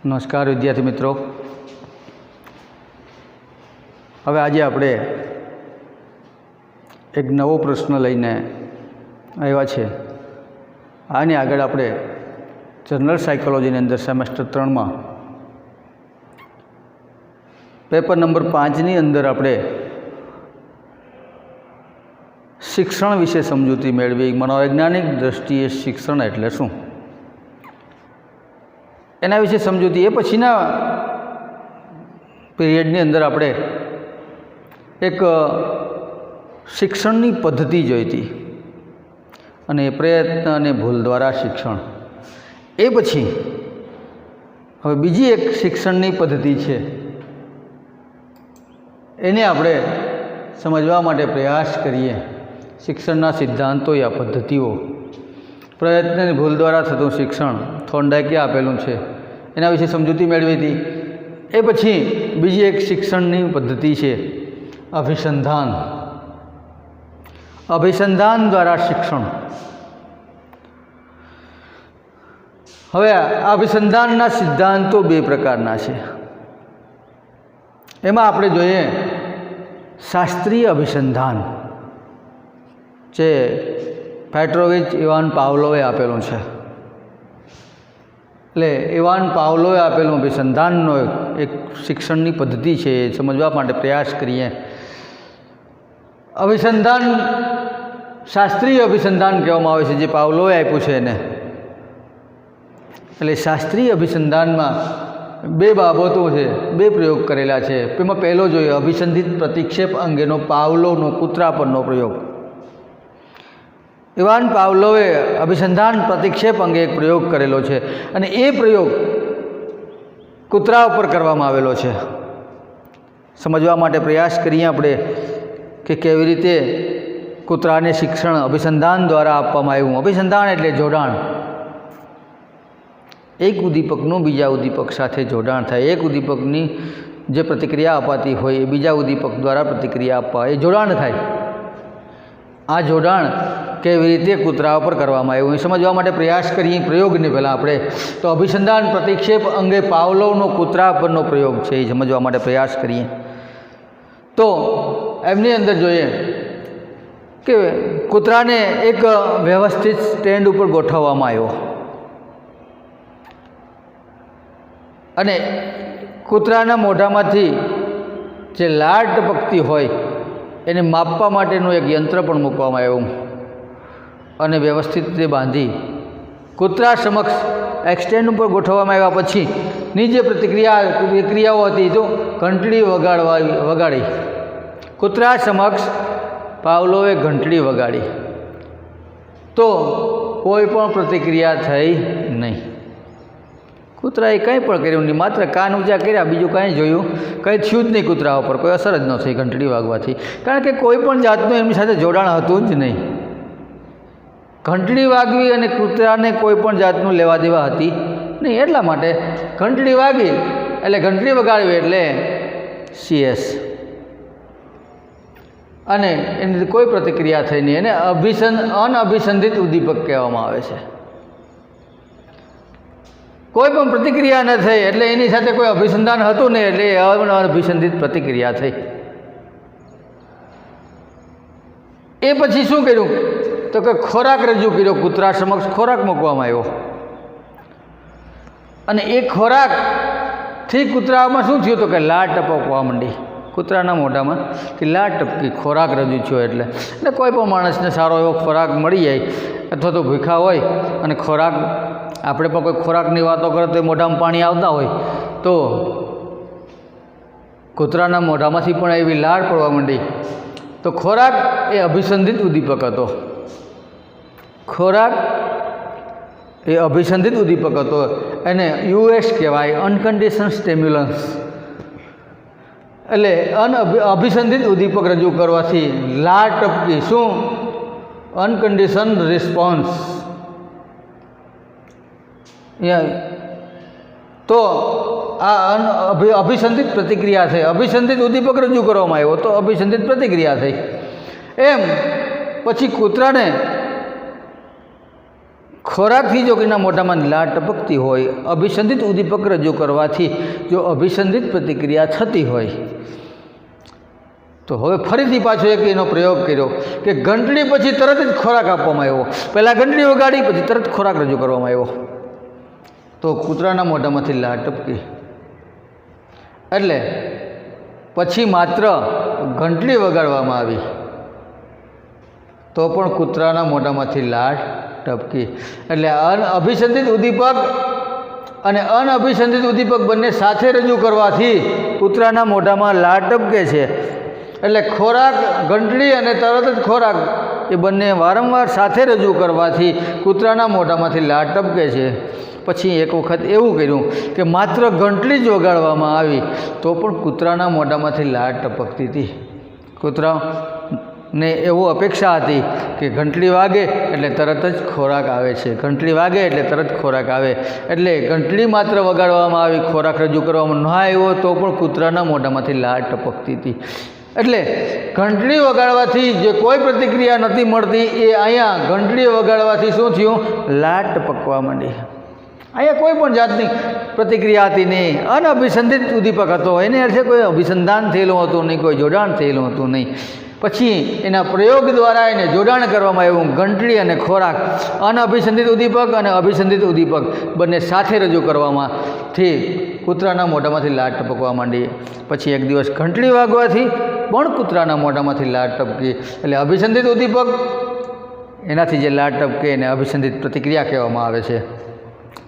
નમસ્કાર વિદ્યાર્થી મિત્રો। હવે આજે આપણે એક નવો પ્રશ્ન લઈને આવ્યા છે। આની આગળ આપણે જનરલ સાયકોલોજીની અંદર સેમેસ્ટર 3માં પેપર નંબર 5ની અંદર આપણે શિક્ષણ વિશે સમજૂતી મેળવી। મનોવૈજ્ઞાનિક દ્રષ્ટિએ શિક્ષણ એટલે શું એના વિશે સમજૂતી। એ પછીના પીરિયડની અંદર આપણે એક શિક્ષણની પદ્ધતિ જોઈ હતી અને પ્રયત્ન અને ભૂલ દ્વારા શિક્ષણ। એ પછી હવે બીજી એક શિક્ષણની પદ્ધતિ છે, એને આપણે સમજવા માટે પ્રયાસ કરીએ। શિક્ષણના સિદ્ધાંતો યા પદ્ધતિઓ, પ્રયત્ન અને ભૂલ દ્વારા થતું શિક્ષણ થોર્નડાઇકે આપેલું છે, એના વિશે સમજૂતી મેળવી હતી। એ પછી બીજી એક શિક્ષણની પદ્ધતિ છે અભિસંધાન। અભિસંધાન દ્વારા શિક્ષણ। હવે આ અભિસંધાનના સિદ્ધાંતો બે પ્રકારના છે। એમાં આપણે જોઈએ શાસ્ત્રીય અભિસંધાન, જે પેટ્રોવિચ ઇવાન પાવલોવે આપેલું છે। એટલે ઇવાન પાવલોવે આપેલું અભિસંધાનનો એક શિક્ષણની પદ્ધતિ છે, એ સમજવા માટે પ્રયાસ કરીએ। અભિસંધાન શાસ્ત્રીય અભિસંધાન કહેવામાં આવે છે, જે પાવલોવે આપ્યું છે એને। એટલે શાસ્ત્રીય અભિસંધાનમાં બે બાબતો છે, બે પ્રયોગ કરેલા છે। એમાં પહેલો જોઈએ અભિસંધિત પ્રતિક્ષેપ અંગેનો પાવલોનો કૂતરા પરનો પ્રયોગ। ઇવાન પાવલોવે અભિસંધાન પ્રતિક્ષેપ અંગે એક પ્રયોગ કરેલો છે અને એ પ્રયોગ કૂતરા ઉપર કરવામાં આવેલો છે। સમજવા માટે પ્રયાસ કરીએ આપણે કે કેવી રીતે કૂતરાને શિક્ષણ અભિસંધાન દ્વારા આપવામાં આવ્યું। અભિસંધાન એટલે જોડાણ। એક ઉદ્દીપકનું બીજા ઉદ્દીપક સાથે જોડાણ થાય। એક ઉદ્દીપકની જે પ્રતિક્રિયા અપાતી હોય એ બીજા ઉદ્દીપક દ્વારા પ્રતિક્રિયા આપવા, એ જોડાણ થાય। આ જોડાણ કેવી રીતે કૂતરા પર કરવામાં આવ્યું એ સમજવા માટે પ્રયાસ કરીએ। પ્રયોગને પહેલાં આપણે તો અભિસંધાન પ્રતિક્ષેપ અંગે પાવલોવનો કૂતરા પરનો પ્રયોગ છે, એ સમજવા માટે પ્રયાસ કરીએ। તો એમની અંદર જોઈએ કે કૂતરાને એક વ્યવસ્થિત સ્ટેન્ડ ઉપર ગોઠવવામાં આવ્યો અને કૂતરાના મોઢામાંથી જે લાળ ટપકતી હોય એને માપવા માટેનું એક યંત્ર પણ મૂકવામાં આવ્યું અને વ્યવસ્થિત રીતે બાંધી કૂતરા સમક્ષ એક્સટેન્ડ ઉપર ગોઠવવામાં આવ્યા પછીની જે પ્રક્રિયાઓ હતી તો ઘંટડી વગાડી કૂતરા સમક્ષ પાવલોવે ઘંટડી વગાડી તો કોઈ પણ પ્રતિક્રિયા થઈ નહીં। કૂતરાએ કંઈ પણ કર્યું નહીં, માત્ર કાન ઊંચા કર્યા, બીજું કાંઈ જોયું, કંઈ થયું જ નહીં કૂતરા ઉપર, કોઈ અસર જ ન થઈ ઘંટડી વાગવાથી, કારણ કે કોઈ પણ જાતનું એમની સાથે જોડાણ હતું જ નહીં। ઘંટડી વાગવી અને કૂતરાને કોઈ પણ જાતનું લેવા દેવા હતી નહીં, એટલા માટે ઘંટડી વાગી એટલે ઘંટડી વગાડવી એટલે CS અને એની કોઈ પ્રતિક્રિયા થઈ નહીં। એને અનઅભિસંધિત ઉદ્દીપક કહેવામાં આવે છે। કોઈ પણ પ્રતિક્રિયા ન થઈ એટલે એની સાથે કોઈ અભિસંધાન હતું નહીં, એટલે અનઅભિસંધિત પ્રતિક્રિયા થઈ। એ પછી શું કર્યું તો કે ખોરાક રજૂ કર્યો, કૂતરા સમક્ષ ખોરાક મૂકવામાં આવ્યો અને એ ખોરાકથી કૂતરામાં શું થયું તો કે લાળ ટપકવા માંડી। કૂતરાના મોઢામાં કે લાળ ટપકી, ખોરાક રજૂ થયો એટલે કોઈ પણ માણસને સારો એવો ખોરાક મળી જાય અથવા તો ભૂખ્યા હોય અને ખોરાક, આપણે પણ કોઈ ખોરાકની વાતો કરે તો મોઢામાં પાણી આવતા હોય, તો કૂતરાના મોઢામાંથી પણ એવી લાળ પડવા માંડી। તો ખોરાક એ અભિસંધિત ઉદ્દીપક હતો। ખોરાક એ અભિસંધિત ઉદ્દીપક હતો, એને US કહેવાય, અનકન્ડિશન સ્ટિમ્યુલન્સ। એટલે અભિસંધિત ઉદ્દીપક રજૂ કરવાથી લાળ ટપકી, શું અનકન્ડિશન રિસ્પોન્સ। તો આ અભિસંધિત પ્રતિક્રિયા થઈ। અભિસંધિત ઉદ્દીપક રજૂ કરવામાં આવ્યો તો અભિસંધિત પ્રતિક્રિયા થઈ। એમ પછી કૂતરાને ખોરાકથી જો કોઈના મોઢામાં લાળ ટપકતી હોય, અભિસંધિત ઉદ્દીપક રજૂ કરવાથી જો અભિસંધિત પ્રતિક્રિયા થતી હોય, તો હવે ફરીથી પાછો એક એનો પ્રયોગ કર્યો કે ઘંટડી પછી તરત જ ખોરાક આપવામાં આવ્યો. પહેલાં ઘંટડી વગાડી, પછી તરત ખોરાક રજૂ કરવામાં આવ્યો, તો કૂતરાના મોઢામાંથી લાળ ટપકી. એટલે પછી માત્ર ઘંટડી વગાડવામાં આવી તો પણ કૂતરાના મોઢામાંથી લાળ ટપકી. એટલે અભિસંધિત ઉદ્દીપક અને અનઅભિસંધિત ઉદ્દીપક બંને સાથે રજૂ કરવાથી કૂતરાના મોઢામાં લાળ ટપકે છે. એટલે ખોરાક, ઘંટડી અને તરત જ ખોરાક એ બંને વારંવાર સાથે રજૂ કરવાથી કૂતરાના મોઢામાંથી લાળ ટપકે છે. પછી એક વખત એવું કર્યું કે માત્ર ઘંટડી જ વગાડવામાં આવી તો પણ કૂતરાના મોઢામાંથી લાળ ટપકતી હતી. કૂતરાને એવું અપેક્ષા હતી કે ઘંટડી વાગે એટલે તરત જ ખોરાક આવે છે, ઘંટડી વાગે એટલે તરત ખોરાક આવે. એટલે ઘંટડી માત્ર વગાડવામાં આવી, ખોરાક રજૂ કરવામાં ન આવ્યો તો પણ કૂતરાના મોઢામાંથી લાળ ટપકતી હતી. એટલે ઘંટડી વગાડવાથી જે કોઈ પ્રતિક્રિયા નથી મળતી, એ અહીંયા ઘંટડી વગાડવાથી શું થયું? લાળ ટપકવા માંડી. અહીંયા કોઈ પણ જાતની પ્રતિક્રિયા હતી નહીં, અનઅભિસંધિત ઉદ્દીપક હતો, એને અર્થે કોઈ અભિસંધાન થયેલું હતું નહીં, કોઈ જોડાણ થયેલું હતું નહીં. પછી એના પ્રયોગ દ્વારા એને જોડાણ કરવામાં આવ્યું. ઘંટડી અને ખોરાક, અનઅભિસંધિત ઉદ્દીપક અને અભિસંધિત ઉદ્દીપક બંને સાથે રજૂ કરવામાંથી કૂતરાના મોઢામાંથી લાળ ટપકવા માંડી. પછી એક દિવસ ઘંટડી વાગવાથી પણ કૂતરાના મોઢામાંથી લાળ ટપકી. એટલે અભિસંધિત ઉદ્દીપક, એનાથી જે લાળ ટપકે એને અભિસંધિત પ્રતિક્રિયા કહેવામાં આવે છે.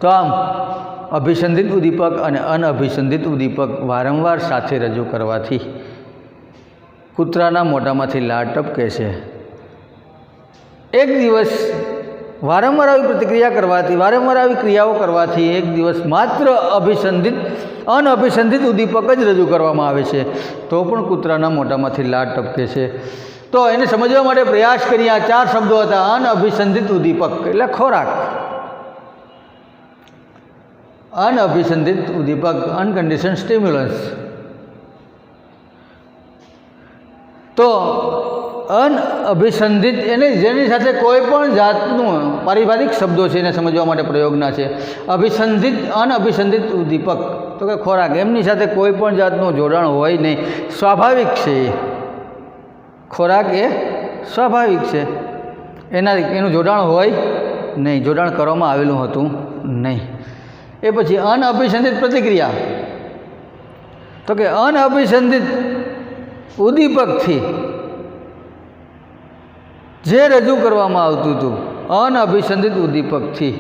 તો આમ અભિસંધિત ઉદ્દીપક અને અનઅભિસંધિત ઉદ્દીપક વારંવાર સાથે રજૂ કરવાથી કૂતરાના મોઢામાંથી લાળ ટપકે છે. એક દિવસ વારંવાર આવી પ્રતિક્રિયા કરવાથી, વારંવાર આવી ક્રિયાઓ કરવાથી એક દિવસ માત્ર અનઅભિસંધિત ઉદ્દીપક જ રજૂ કરવામાં આવે છે તો પણ કૂતરાના મોઢામાંથી લાળ ટપકે છે. તો એને સમજવા માટે પ્રયાસ કરીએ. આ 4 શબ્દો હતા. અનઅભિસંધિત ઉદ્દીપક એટલે ખોરાક, અનઅભિસંધિત ઉદ્દીપક અનકન્ડિશન્ડ સ્ટિમ્યુલન્સ. તો અનઅભિસંધિત એને જેની સાથે કોઈ પણ જાતનું પારિભાષિક શબ્દો છે એને સમજવા માટે પ્રયોગના છે. અનઅભિસંધિત ઉદ્દીપક તો કે ખોરાક, એમની સાથે કોઈ પણ જાતનું જોડાણ હોય નહીં, સ્વાભાવિક છે. ખોરાક એ સ્વાભાવિક છે, એનું જોડાણ હોય નહીં, જોડાણ કરવામાં આવેલું હતું નહીં. એ પછી અનઅભિસંધિત પ્રતિક્રિયા, તો કે અનઅભિસંધિત ઉદ્દીપકથી જે રજૂ કરવામાં આવતું હતું, અનઅભિસંધિત ઉદ્દીપકથી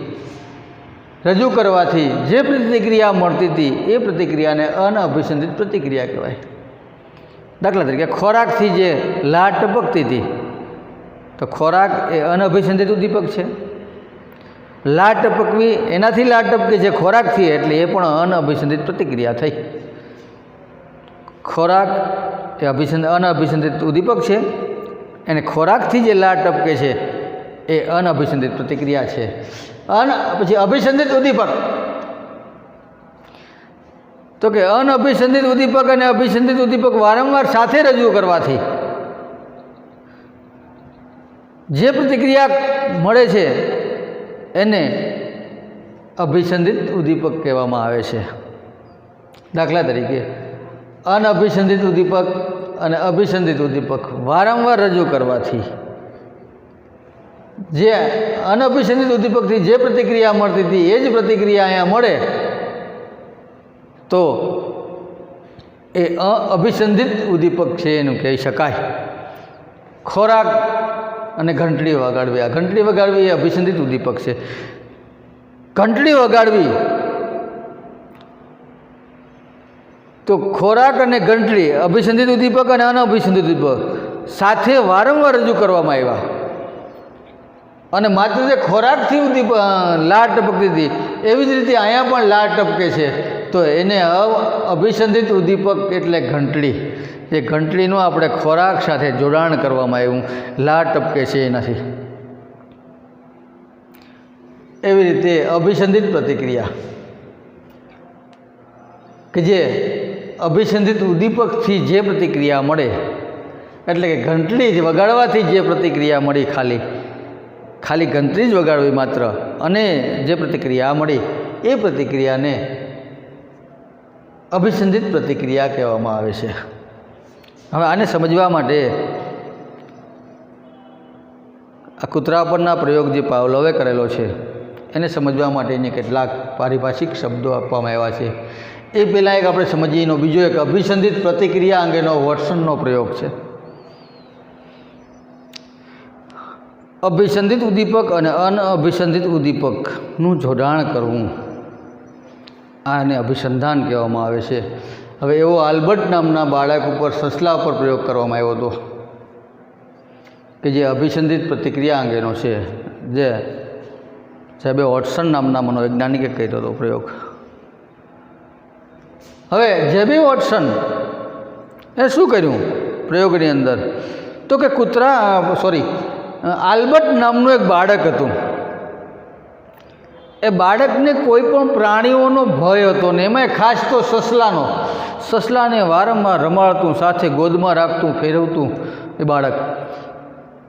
રજૂ કરવાથી જે પ્રતિક્રિયા મળતી હતી એ પ્રતિક્રિયાને અનઅભિસંધિત પ્રતિક્રિયા કહેવાય. દાખલા તરીકે ખોરાકથી જે લાળ ટપકતી હતી તો ખોરાક એ અનઅભિસંધિત ઉદ્દીપક છે. લાળ ટપકવી, એનાથી લાળ ટપકે છે ખોરાકથી, એટલે એ પણ અનઅભિસંધિત પ્રતિક્રિયા થઈ. ખોરાક એ અનઅભિસંધિત ઉદ્દીપક છે, એને ખોરાકથી જે લાળ ટપકે છે એ અનઅભિસંધિત પ્રતિક્રિયા છે. પછી અભિસંધિત ઉદ્દીપક, તો કે અનઅભિસંધિત ઉદ્દીપક અને અભિસંધિત ઉદ્દીપક વારંવાર સાથે રજૂ કરવાથી જે પ્રતિક્રિયા મળે છે એને અભિસંધિત ઉદ્દીપક કહેવામાં આવે છે. દાખલા તરીકે અનઅભિસંધિત ઉદ્દીપક અને અભિસંધિત ઉદ્દીપક વારંવાર રજૂ કરવાથી જે અનઅભિસંધિત ઉદ્દીપકથી જે પ્રતિક્રિયા મળતી હતી એ જ પ્રતિક્રિયા અહીંયા મળે તો એ અભિસંધિત ઉદ્દીપક છે એનું કહી શકાય. ખોરાક અને ઘંટડી વગાડવી, આ ઘંટડી વગાડવી એ અભિસંધિત ઉદ્દીપક છે. ઘંટડી વગાડવી તો ખોરાક અને ઘંટડી અભિસંધિત ઉદ્દીપક અને અનઅભિસંધિત ઉદ્દીપક સાથે વારંવાર રજૂ કરવામાં આવ્યા, અને માત્ર જે ખોરાકથી લાળ ટપકતી હતી એવી જ રીતે અહીંયા પણ લાળ ટપકે છે તો એને અભિસંધિત ઉદ્દીપક એટલે ઘંટડી. એ ઘંટડીનું આપણે ખોરાક સાથે જોડાણ કરવામાં આવ્યું, લાળ ટપકે છે એનાથી. એવી રીતે અભિસંધિત પ્રતિક્રિયા કે જે અભિસંધિત ઉદ્દીપકથી જે પ્રતિક્રિયા મળે, એટલે કે ઘંટડી વગાડવાથી જે પ્રતિક્રિયા મળી ખાલી ખાલી ઘંટડી જ વગાડવી માત્ર, અને જે પ્રતિક્રિયા મળી એ પ્રતિક્રિયાને અભિસંધિત પ્રતિક્રિયા કહેવામાં આવે છે. હવે આને સમજવા માટે આ કૂતરા પરના પ્રયોગ જે પાવલોવે કરેલો છે એને સમજવા માટેની કેટલાક પારિભાષિક શબ્દો આપવામાં આવ્યા છે. એ પહેલાં એક આપણે સમજીએ, એનો બીજો એક અભિસંધિત પ્રતિક્રિયા અંગેનો વોટસનનો પ્રયોગ છે. અભિસંધિત ઉદ્દીપક અને અનઅભિસંધિત ઉદ્દીપકનું જોડાણ કરવું, આને અભિસંધાન કહેવામાં આવે છે. હવે એવો આલ્બર્ટ નામના બાળક ઉપર સસલા ઉપર પ્રયોગ કરવામાં આવ્યો હતો કે જે અભિસંધિત પ્રતિક્રિયા અંગેનો છે, જે સાહેબે વોટસન નામના મનોવૈજ્ઞાનિકે કર્યો હતો પ્રયોગ. હવે જેબી વોટસન એ શું કર્યું પ્રયોગની અંદર, તો કે આલ્બર્ટ નામનું એક બાળક હતું. એ બાળકને કોઈ પણ પ્રાણીઓનો ભય હતો ને, એમાં ખાસ તો સસલાને વારંવાર રમાડતું, સાથે ગોદમાં રાખતું, ફેરવતું એ બાળક.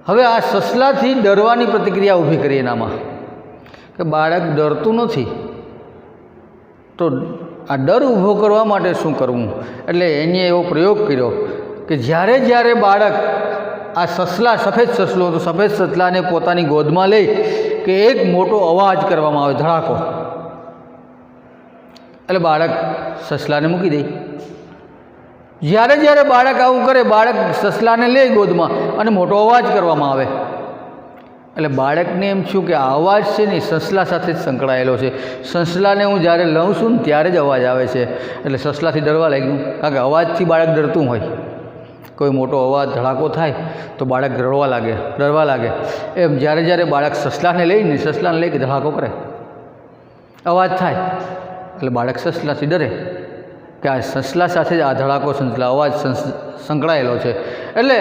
હવે આ સસલાથી ડરવાની પ્રતિક્રિયા ઊભી કરી એનામાં, કે બાળક ડરતું નથી, તો આ ડર ઊભો કરવા માટે શું કરવું. એટલે એને એવો પ્રયોગ કર્યો કે જ્યારે બાળક આ સફેદ સસલો હતો, સફેદ સસલાને પોતાની ગોદમાં લઈ કે એક મોટો અવાજ કરવામાં આવે, ધડાકો, એટલે બાળક સસલાને મૂકી દે. જ્યારે બાળક આવું કરે, બાળક સસલાને લે ગોદમાં અને મોટો અવાજ કરવામાં આવે, એટલે બાળકને એમ થયું કે આ અવાજ છે ને સસલા સાથે જ સંકળાયેલો છે. સસલાને હું જ્યારે લઉં છું ને ત્યારે જ અવાજ આવે છે, એટલે સસલાથી ડરવા લાગ્યું. કારણ કે અવાજથી બાળક ડરતું હોય, કોઈ મોટો અવાજ ધડાકો થાય તો બાળક ડરવા લાગે. એમ જ્યારે બાળક સસલાને લઈને કે ધડાકો કરે, અવાજ થાય, એટલે બાળક સસલાથી ડરે કે આ સસલા સાથે જ આ ધડાકો અવાજ સંકળાયેલો છે. એટલે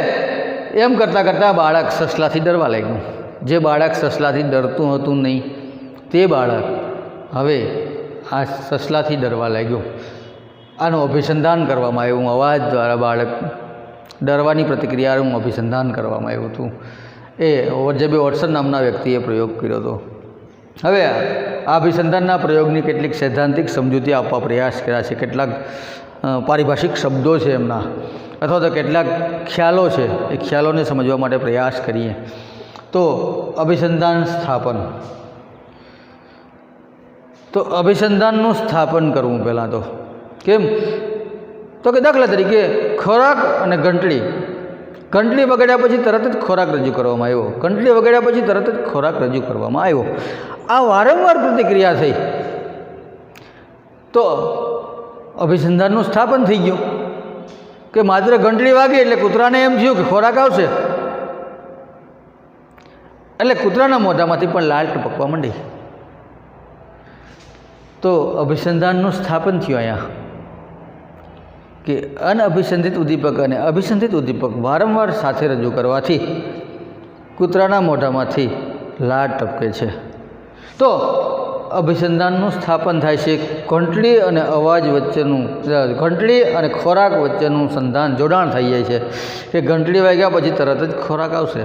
એમ કરતાં બાળક સસલાથી ડરવા લાગ્યું. જે બાળક સસલાથી ડરતું હતું નહીં તે બાળક હવે આ સસલાથી ડરવા લાગ્યું. આનું અભિસંધાન કરવામાં આવ્યું, અવાજ દ્વારા બાળક ડરવાની પ્રતિક્રિયાનું અભિસંધાન કરવામાં આવ્યું હતું. એ જેબી વોટસન નામના વ્યક્તિએ પ્રયોગ કર્યો હતો. હવે આ અભિસંધાનના પ્રયોગની કેટલીક સૈદ્ધાંતિક સમજૂતી આપવા પ્રયાસ કર્યા છે. કેટલાક પારિભાષિક શબ્દો છે એમના, અથવા તો કેટલાક ખ્યાલો છે, એ ખ્યાલોને સમજવા માટે પ્રયાસ કરીએ. તો અભિસંધાન સ્થાપન, તો અભિસંધાનનું સ્થાપન કરવું પહેલાં તો કેમ, તો કે દાખલા તરીકે ખોરાક અને ઘંટડી વગાડ્યા પછી તરત જ ખોરાક રજૂ કરવામાં આવ્યો, ઘંટડી વગાડ્યા પછી તરત જ ખોરાક રજૂ કરવામાં આવ્યો. આ વારંવાર પ્રતિક્રિયા થઈ તો અભિસંધાનનું સ્થાપન થઈ ગયું કે માત્ર ઘંટડી વાગી એટલે કૂતરાને એમ થયું કે ખોરાક આવશે, એટલે કૂતરાના મોઢામાંથી પણ લાળ ટપકવા માંડી. તો અભિસંધાનનું સ્થાપન થયું અહીંયા કે અનઅભિસંધિત ઉદ્દીપક અને અભિસંધિત ઉદ્દીપક વારંવાર સાથે રજૂ કરવાથી કૂતરાના મોઢામાંથી લાળ ટપકે છે. તો અભિસંધાનનું સ્થાપન થાય છે. ઘંટડી અને ખોરાક વચ્ચેનું જોડાણ થઈ જાય છે કે ઘંટડી વાગ્યા પછી તરત જ ખોરાક આવશે.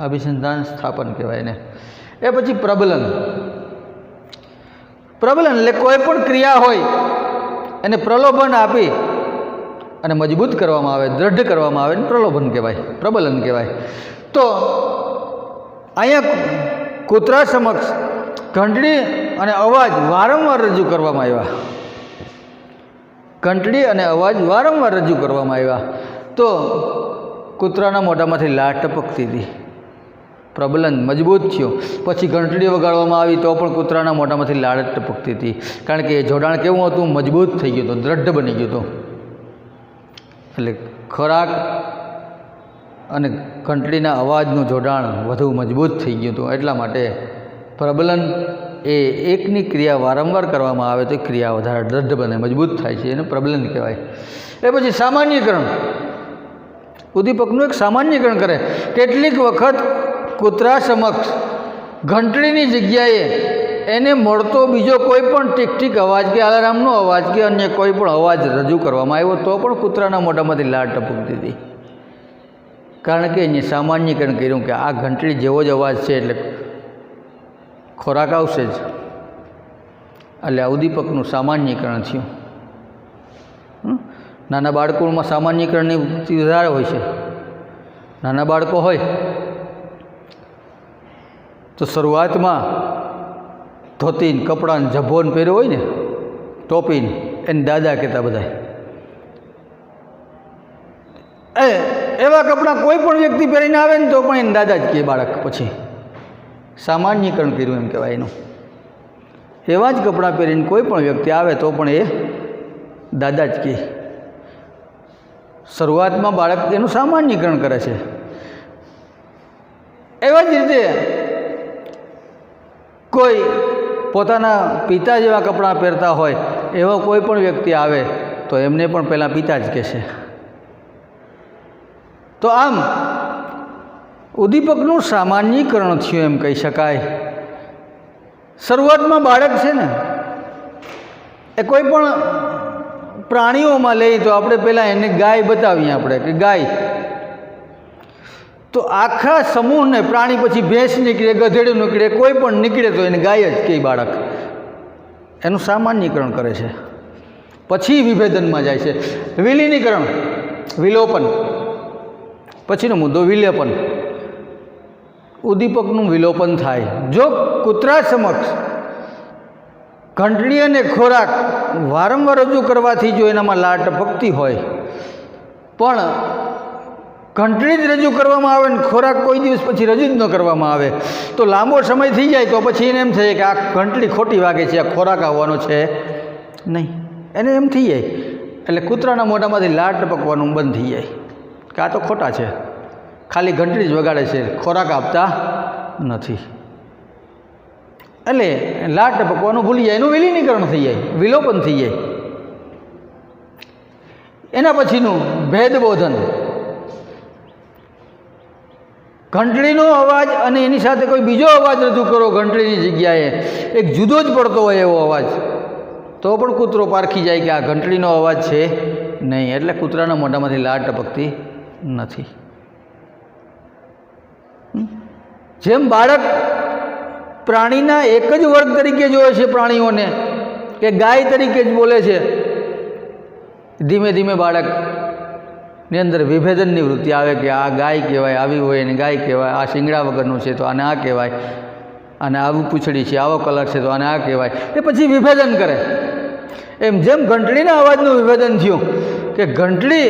અભિસંધાન સ્થાપન કહેવાય ને. એ પછી પ્રબલન એટલે કોઈ પણ ક્રિયા હોય એને પ્રલોભન આપી અને મજબૂત કરવામાં આવે, દ્રઢ કરવામાં આવે ને પ્રલોભન કહેવાય, પ્રબલન કહેવાય. તો અહીંયા કૂતરા સમક્ષ ઘંટડી અને અવાજ વારંવાર રજૂ કરવામાં આવ્યા, તો કૂતરાના મોઢામાંથી લાળ ટપકતી હતી, પ્રબલન મજબૂત થયું. પછી ઘંટડી વગાડવામાં આવી તો પણ કૂતરાના મોઢામાંથી લાળ ટપકતી હતી, કારણ કે એ જોડાણ કેવું હતું, મજબૂત થઈ ગયું હતું, દ્રઢ બની ગયું હતું. એટલે ખોરાક અને ઘંટડીના અવાજનું જોડાણ વધુ મજબૂત થઈ ગયું હતું. એટલા માટે પ્રબલન એ એકની ક્રિયા વારંવાર કરવામાં આવે તો ક્રિયા વધારે દ્રઢ બને, મજબૂત થાય છે, એને પ્રબલન કહેવાય. એ પછી સામાન્યકરણ, ઉદ્દીપકનું એક સામાન્યકરણ કરે. કેટલીક વખત કૂતરા સમક્ષ ઘંટડીની જગ્યાએ એને મળતો બીજો કોઈ પણ ટીક અવાજ કે અલાર્મનો અવાજ કે અન્ય કોઈ પણ અવાજ રજૂ કરવામાં આવ્યો તો પણ કૂતરાના મોઢામાંથી લાળ ટપકતી હતી. કારણ કે એને સામાન્યીકરણ કર્યું કે આ ઘંટડી જેવો જ અવાજ છે એટલે ખોરાક આવશે જ, એટલે આ ઉદ્દીપકનું સામાન્યીકરણ થયું. નાના બાળકોમાં સામાન્યીકરણની વધારે હોય છે. નાના બાળકો હોય તો શરૂઆતમાં ધોતીને કપડાને જભોને પહેર્યો હોય ને, ટોપીને, એને દાદા કહેતા બધા. એવા કપડાં કોઈ પણ વ્યક્તિ પહેરીને આવે ને તો પણ એને દાદા જ કહે બાળક. પછી સામાન્યીકરણ કર્યું એમ કહેવાય એનું. એવા જ કપડાં પહેરીને કોઈ પણ વ્યક્તિ આવે તો પણ એ દાદા જ કહે. શરૂઆતમાં બાળક એનું સામાન્યીકરણ કરે છે. એવા જ રીતે કોઈ પોતાના પિતા જેવા કપડાં પહેરતા હોય એવો કોઈ પણ વ્યક્તિ આવે તો એમને પણ પહેલાં પિતા જ કહેશે. તો આમ ઉદ્દીપકનું સામાન્યીકરણ થયું એમ કહી શકાય. શરૂઆતમાં બાળક છે ને એ કોઈ પણ પ્રાણીઓમાં લઈએ તો આપણે પહેલાં એને ગાય બતાવીએ આપણે કે ગાય, તો આખા સમૂહને પ્રાણી પછી ભેંસ નીકળે, ગધેડું નીકળે, કોઈ પણ નીકળે તો એને ગાય જ કહે બાળક. એનું સામાન્યીકરણ કરે છે. પછી વિભેદનમાં જાય છે. વિલીનીકરણ, વિલોપન. પછીનો મુદ્દો વિલેપન. ઉદ્દીપકનું વિલોપન થાય. જો કૂતરા સમક્ષ ઘંટડી અને ખોરાક વારંવાર રજૂ કરવાથી જો એનામાં લાટ ટપકતી હોય, પણ ઘંટડી જ રજૂ કરવામાં આવે ને ખોરાક કોઈ દિવસ પછી રજૂ જ ન કરવામાં આવે તો લાંબો સમય થઈ જાય તો પછી એને એમ થાય કે આ ઘંટડી ખોટી વાગે છે, આ ખોરાક આવવાનો છે નહીં, એને એમ થઈ જાય. એટલે કૂતરાના મોઢામાંથી લાટ ટપકવાનું બંધ થઈ જાય કે આ તો ખોટા છે, ખાલી ઘંટડી જ વગાડે છે, ખોરાક આપતા નથી. એટલે લાટ ટપકવાનું ભૂલી જાય, એનું વિલીનીકરણ થઈ જાય, વિલોપન થઈ જાય. એના પછીનું ભેદબોધન. ઘંટડીનો અવાજ અને એની સાથે કોઈ બીજો અવાજ રજૂ કરો ઘંટડીની જગ્યાએ, એક જુદો જ પડતો હોય એવો અવાજ, તો પણ કૂતરો પારખી જાય કે આ ઘંટડીનો અવાજ છે નહીં. એટલે કૂતરાના મોઢામાંથી લાટ ટપકતી નથી. જેમ બાળક પ્રાણીના એક જ વર્ગ તરીકે જોવે છે પ્રાણીઓને, કે ગાય તરીકે જ બોલે છે, ધીમે ધીમે બાળકની અંદર વિભેદનની વૃત્તિ આવે કે આ ગાય કહેવાય, આવી હોય એને ગાય કહેવાય, આ શિંગડા વગરનું છે તો આને આ કહેવાય, અને આવું પૂંછડી છે, આવો કલર છે તો આને આ કહેવાય. એ પછી વિભેદન કરે. એમ જેમ ઘંટડીના અવાજનું વિભેદન થયું કે ઘંટડી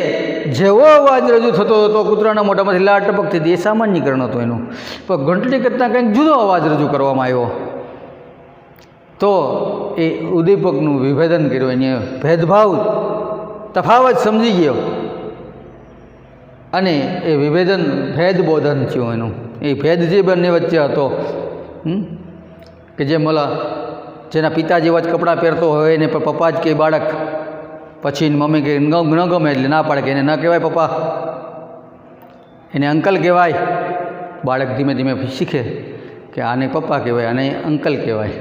જેવો અવાજ રજૂ થતો હતો કૂતરાના મોઢામાંથી લાટ ટપકતી હતી, એ સામાન્યીકરણ હતું એનું. પણ ઘંટડી કરતાં કંઈક જુદો અવાજ રજૂ કરવામાં આવ્યો તો એ ઉદ્દીપકનું વિભેદન કર્યું, એને ભેદભાવ તફાવત સમજી ગયો અને એ વિભેદન ભેદબોધન થયું એનું. એ ભેદ જે બંને વચ્ચે હતો કે જે મલા જેના પિતા જેવા જ કપડાં પહેરતો હોય એને પણ પપ્પા જ કે બાળક, પછી મમ્મી કે ન ગમે એટલે ના પાડે કે એને ન કહેવાય પપ્પા, એને અંકલ કહેવાય. બાળક ધીમે ધીમે શીખે કે આને પપ્પા કહેવાય, આને અંકલ કહેવાય,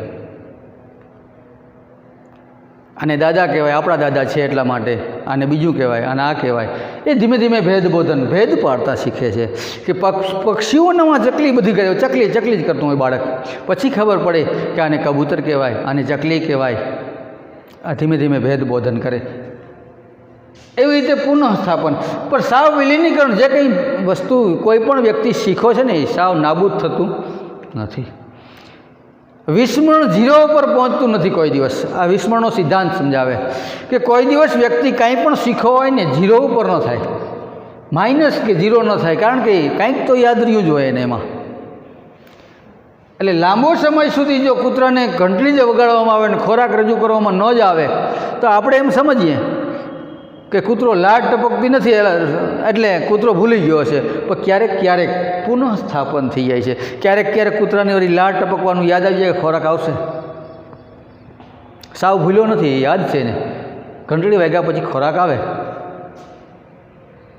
આને દાદા કહેવાય, આપણા દાદા છે એટલા માટે આને બીજું કહેવાય, આને આ કહેવાય. એ ધીમે ધીમે ભેદબોધન, ભેદ પાડતા શીખે છે કે પક્ષીઓનામાં ચકલી બધી કરે, ચકલી ચકલી જ કરતું હોય બાળક. પછી ખબર પડે કે આને કબૂતર કહેવાય, આને ચકલી કહેવાય. આ ધીમે ધીમે ભેદબોધન કરે. એવી રીતે પુનઃસ્થાપન. પણ સાવ વિલીનીકરણ, જે કંઈ વસ્તુ કોઈ પણ વ્યક્તિ શીખો છે ને એ સાવ નાબૂદ થતું નથી. વિસ્મરણ ઝીરો પર પહોંચતું નથી કોઈ દિવસ. આ વિસ્મરણનો સિદ્ધાંત સમજાવે કે કોઈ દિવસ વ્યક્તિ કાંઈ પણ શીખો હોય ને ઝીરો ઉપર ન થાય, માઇનસ કે ઝીરો ન થાય, કારણ કે કાંઈક તો યાદ રહ્યું જ હોય એને એમાં. એટલે લાંબો સમય સુધી જો કૂતરાને ઘંટડી જ વગાડવામાં આવે ને ખોરાક રજૂ કરવામાં ન જ આવે તો આપણે એમ સમજીએ કે કૂતરો લાટ ટપકતી નથી એટલે કૂતરો ભૂલી ગયો હશે. પણ ક્યારેક ક્યારેક પુનઃસ્થાપન થઈ જાય છે. ક્યારેક ક્યારેક કૂતરાની વળી લાટ ટપકવાનું યાદ આવી જાય, ખોરાક આવશે. સાવ ભૂલ્યો નથી, યાદ છે ને, ઘંટડી વાગ્યા પછી ખોરાક આવે.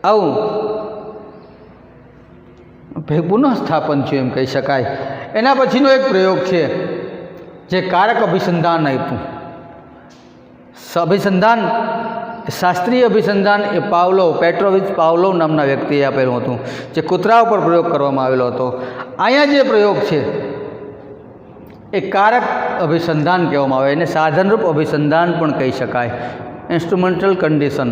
આવું પુનઃસ્થાપન છે એમ કહી શકાય. એના પછીનો એક પ્રયોગ છે જે કારક અભિસંધાન આપ્યું. અભિસંધાન શાસ્ત્રીય અભિસંધાન એ પેટ્રોવિચ પાવલોવ નામના વ્યક્તિએ આપેલું હતું, જે કૂતરા ઉપર પ્રયોગ કરવામાં આવેલો હતો. અહીંયા જે પ્રયોગ છે એ કારક અભિસંધાન કહેવામાં આવે, એને સાધનરૂપ અભિસંધાન પણ કહી શકાય, ઇન્સ્ટ્રુમેન્ટલ કન્ડિશન.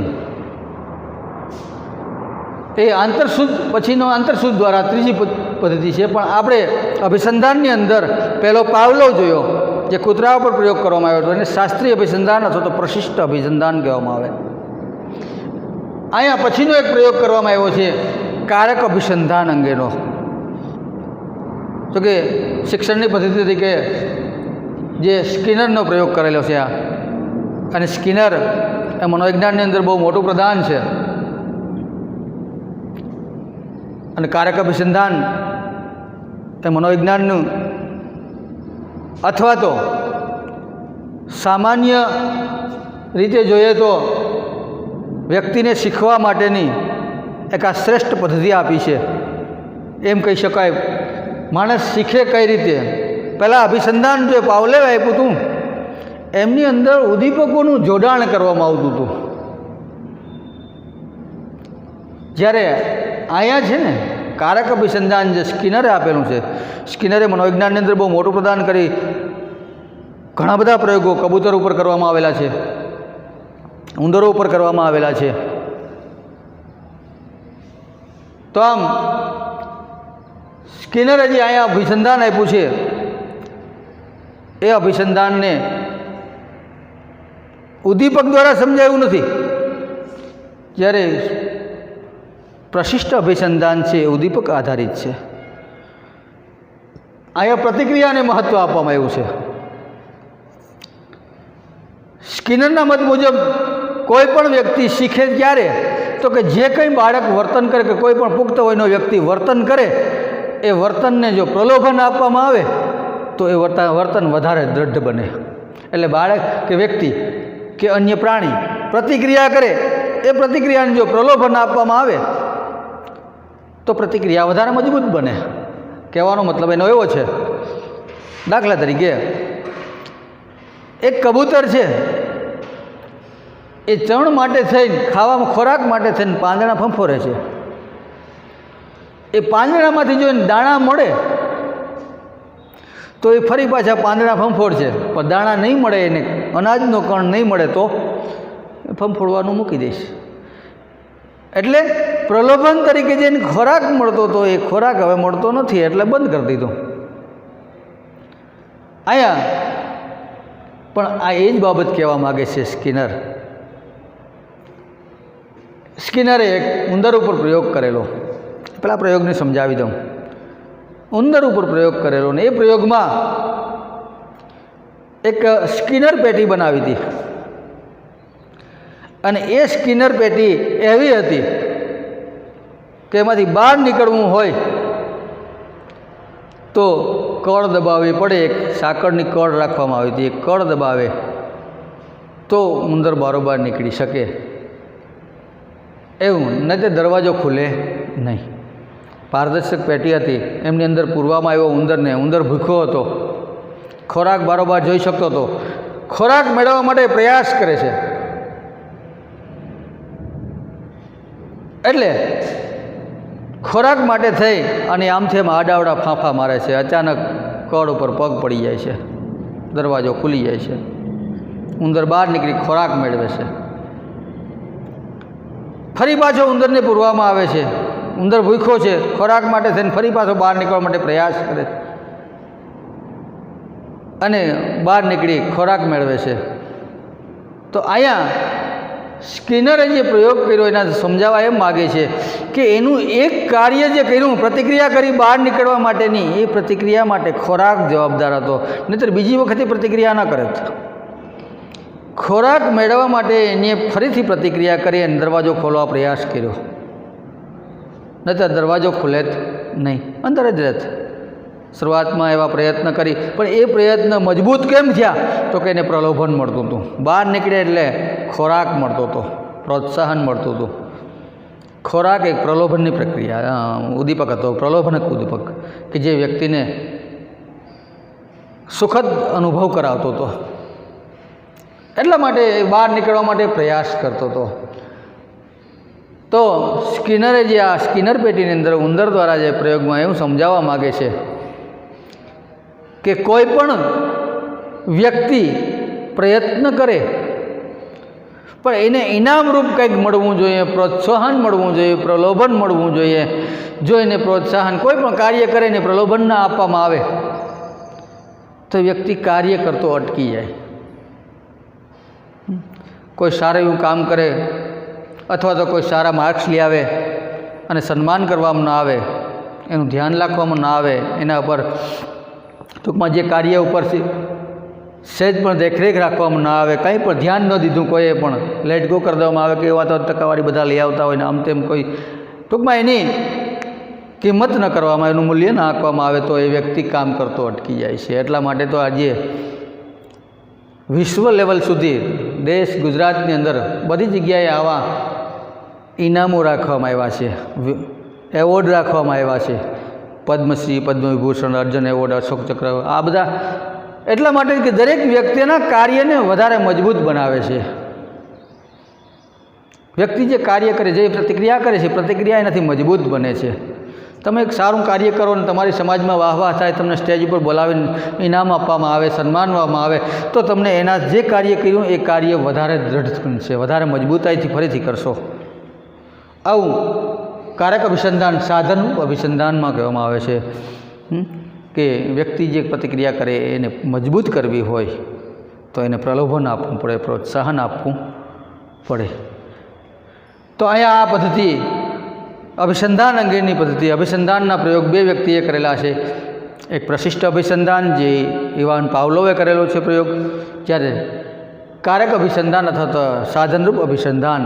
એ આંતરસૂઝ દ્વારા ત્રીજી પદ્ધતિ છે. પણ આપણે અભિસંધાનની અંદર પહેલો પાવલોવ જોયો, જે કૂતરા ઉપર પ્રયોગ કરવામાં આવ્યો હતો, એને શાસ્ત્રીય અભિસંધાન અથવા તો પ્રશિષ્ટ અભિસંધાન કહેવામાં આવે. અહીંયા પછીનો એક પ્રયોગ કરવામાં આવ્યો છે કારક અભિસંધાન અંગેનો. તો કે શિક્ષણની પદ્ધતિ તરીકે જે સ્કિનરનો પ્રયોગ કરેલો છે આ, અને સ્કિનર એ મનોવિજ્ઞાનની અંદર બહુ મોટું પ્રદાન છે. અને કારક અભિસંધાન એ મનોવિજ્ઞાનનું અથવા તો સામાન્ય રીતે જોઈએ તો વ્યક્તિને શીખવા માટેની એક આ શ્રેષ્ઠ પદ્ધતિ આપી છે એમ કહી શકાય. માણસ શીખે કઈ રીતે? પહેલાં અભિસંધાન જે પાવલોવે આપ્યું હતું એમની અંદર ઉદ્દીપકોનું જોડાણ કરવામાં આવતું હતું. જ્યારે અહીંયા છે ને કારક અભિસંધાન જે સ્કિનરે આપેલું છે, સ્કિનરે મનોવિજ્ઞાનની અંદર બહુ મોટું પ્રદાન કરી ઘણા બધા પ્રયોગો કબૂતર ઉપર કરવામાં આવેલા છે, ઉંદરો ઉપર કરવામાં આવેલા છે. તો આમ સ્કિનરે જે અહીંયા અભિસંધાન આપ્યું છે એ અભિસંધાનને ઉદ્દીપક દ્વારા સમજાયું નથી, જ્યારે પ્રશિષ્ટ અભિસંધાન છે એ ઉદ્દીપક આધારિત છે. અહીંયા પ્રતિક્રિયાને મહત્ત્વ આપવામાં આવ્યું છે. સ્કિનરના મત મુજબ કોઈ પણ વ્યક્તિ શીખે ક્યારે? તો કે જે કંઈ બાળક વર્તન કરે, કે કોઈ પણ પુખ્ત વયનો વ્યક્તિ વર્તન કરે, એ વર્તનને જો પ્રલોભન આપવામાં આવે તો એ વર્તન વધારે દૃઢ બને. એટલે બાળક કે વ્યક્તિ કે અન્ય પ્રાણી પ્રતિક્રિયા કરે, એ પ્રતિક્રિયાને જો પ્રલોભન આપવામાં આવે તો પ્રતિક્રિયા વધારે મજબૂત બને. કહેવાનો મતલબ એનો એવો છે, દાખલા તરીકે એક કબૂતર છે એ ચણ માટે થઈને, ખાવામાં ખોરાક માટે થઈને પાંદડા ફંફોરે છે. એ પાંદડામાંથી જો એને દાણા મળે તો એ ફરી પાછા પાંદડા ફંફોરશે, પણ દાણા નહીં મળે, એને અનાજનો કણ નહીં મળે તો ફંફોડવાનું મૂકી દઈશ. એટલે પ્રલોભન તરીકે જેને ખોરાક મળતો હતો એ ખોરાક હવે મળતો નથી, એટલે બંધ કરી દીધો. અહીંયા પણ આ એ જ બાબત કહેવા માગે છે સ્કિનર. સ્કિનરે એક ઉંદર ઉપર પ્રયોગ કરેલો. પેલા પ્રયોગને સમજાવી દઉં. ઉંદર ઉપર પ્રયોગ કરેલો ને એ પ્રયોગમાં એક સ્કિનર પેટી બનાવી હતી, અને એ સ્કિનર પેટી એવી હતી કે એમાંથી બહાર નીકળવું હોય તો કળ દબાવવી પડે. એક સાંકળની કળ રાખવામાં આવી હતી, એ કળ દબાવે તો ઉંદર બારોબાર નીકળી શકે એવું, નહીં તો દરવાજો ખુલે નહીં. પારદર્શક પેટી હતી, એમની અંદર પૂરવામાં આવ્યો ઉંદરને. ઉંદર ભૂખ્યો હતો, ખોરાક બારોબાર જોઈ શકતો હતો, ખોરાક મેળવવા માટે પ્રયાસ કરે છે. એટલે ખોરાક માટે થઈ અને આમથી આમ આડાવડા ફાંફા મારે છે. અચાનક કળ ઉપર પગ પડી જાય છે, દરવાજો ખુલી જાય છે, ઉંદર બહાર નીકળી ખોરાક મેળવે છે. ફરી પાછો ઉંદરને પૂરવામાં આવે છે. ઉંદર ભૂખ્યો છે, ખોરાક માટે થઈને ફરી પાછો બહાર નીકળવા માટે પ્રયાસ કરે અને બહાર નીકળી ખોરાક મેળવે છે. તો અહીંયા સ્કિનરે જે પ્રયોગ કર્યો એના સમજાવવા એમ માગે છે કે એનું એક કાર્ય જે કર્યું, પ્રતિક્રિયા કરી બહાર નીકળવા માટેની, એ પ્રતિક્રિયા માટે ખોરાક જવાબદાર હતો, નહીંતર બીજી વખતે પ્રતિક્રિયા ન કરે. ખોરાક મેળવવા માટે એને ફરીથી પ્રતિક્રિયા કરી અને દરવાજો ખોલવા પ્રયાસ કર્યો, નહીંતર દરવાજો ખુલે જ નહીં, અંદર જ રહેત. શરૂઆતમાં એવા પ્રયત્ન કરી, પણ એ પ્રયત્ન મજબૂત કેમ થયા? તો કે એને પ્રલોભન મળતું હતું. બહાર નીકળે એટલે ખોરાક મળતો હતો, પ્રોત્સાહન મળતું હતું. ખોરાક એક પ્રલોભનની પ્રક્રિયા ઉદ્દીપક હતો, પ્રલોભનક ઉદ્દીપક કે જે વ્યક્તિને સુખદ અનુભવ કરાવતો હતો. એટલા માટે બહાર નીકળવા માટે પ્રયાસ કરતો હતો. તો સ્કિનરે જે આ સ્કિનર પેટીની અંદર ઉંદર દ્વારા જે પ્રયોગમાં એવું સમજાવવા માગે છે કે કોઈ પણ વ્યક્તિ પ્રયત્ન કરે પણ એને ઇનામરૂપ કંઈક મળવું જોઈએ, પ્રોત્સાહન મળવું જોઈએ, પ્રલોભન મળવું જોઈએ. જો એને પ્રોત્સાહન કોઈ પણ કાર્ય કરે ને પ્રલોભન ના આપવામાં આવે તો વ્યક્તિ કાર્ય કરતો અટકી જાય. કોઈ સારું એવું કામ કરે અથવા તો કોઈ સારા માર્ક્સ લઈ આવે અને સન્માન કરવામાં ના આવે, એનું ધ્યાન રાખવામાં ના આવે, એના ઉપર ટૂંકમાં જે કાર્ય ઉપર સહેજ પણ દેખરેખ રાખવામાં ના આવે, કંઈ પણ ધ્યાન ન દીધું, કોઈએ પણ લેટ ગો કરી દેવામાં આવે કે એવા તો ટકાવારી બધા લઈ આવતા હોય ને આમ તેમ, કોઈ ટૂંકમાં એની કિંમત ન કરવામાં, એનું મૂલ્ય ન આપવામાં આવે તો એ વ્યક્તિ કામ કરતો અટકી જાય છે. એટલા માટે તો આજે વિશ્વ લેવલ સુધી દેશ ગુજરાતની અંદર બધી જગ્યાએ આવા ઇનામો રાખવામાં આવ્યા છે, એવોર્ડ રાખવામાં આવ્યા છે, પદ્મશ્રી, પદ્મવિભૂષણ, અર્જુન એવોર્ડ, અશોક ચક્ર, આ બધા એટલા માટે કે દરેક વ્યક્તિના કાર્યને વધારે મજબૂત બનાવે છે. વ્યક્તિ જે કાર્ય કરે, જે પ્રતિક્રિયા કરે છે, પ્રતિક્રિયા એનાથી મજબૂત બને છે. તમે એક સારું કાર્ય કરો અને તમારી સમાજમાં વાહ થાય, તમને સ્ટેજ ઉપર બોલાવીને ઇનામ આપવામાં આવે, સન્માનવામાં આવે તો તમને એના જે કાર્ય કર્યું એ કાર્ય વધારે દ્રઢ બનશે, વધારે મજબૂતાઈથી ફરીથી કરશો. આવું કારક અભિસંધાન, સાધનનું અભિસંધાનમાં કહેવામાં આવે છે કે વ્યક્તિ જે પ્રતિક્રિયા કરે એને મજબૂત કરવી હોય તો એને પ્રલોભન આપવું પડે, પ્રોત્સાહન આપવું પડે. તો અહીંયા આ પદ્ધતિ અભિસંધાન અંગેની પદ્ધતિ, અભિસંધાનના પ્રયોગ બે વ્યક્તિએ કરેલા છે. એક પ્રશિષ્ટ અભિસંધાન જે ઇવાન પાવલોવે કરેલો છે પ્રયોગ, જ્યારે કારક અભિસંધાન અથવા તો સાધનરૂપ અભિસંધાન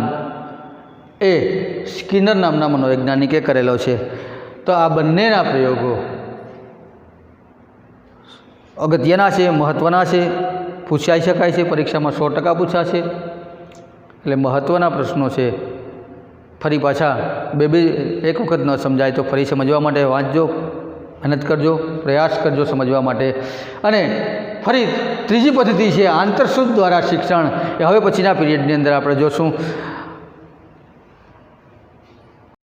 એ સ્કિનર નામના મનોવૈજ્ઞાનિકે કરેલો છે. તો આ બંનેના પ્રયોગો અગત્યના છે, મહત્ત્વના છે, પૂછાઈ શકાય છે, પરીક્ષામાં 100% પૂછાશે. એટલે મહત્ત્વના પ્રશ્નો છે. ફરી પાછા એક વખત ન સમજાય તો ફરી સમજવા માટે વાંચજો, મહેનત કરજો, પ્રયાસ કરજો સમજવા માટે. અને ફરી ત્રીજી પદ્ધતિ છે આંતરસૂઝ દ્વારા શિક્ષણ, એ હવે પછીના પીરિયડની અંદર આપણે જોશું.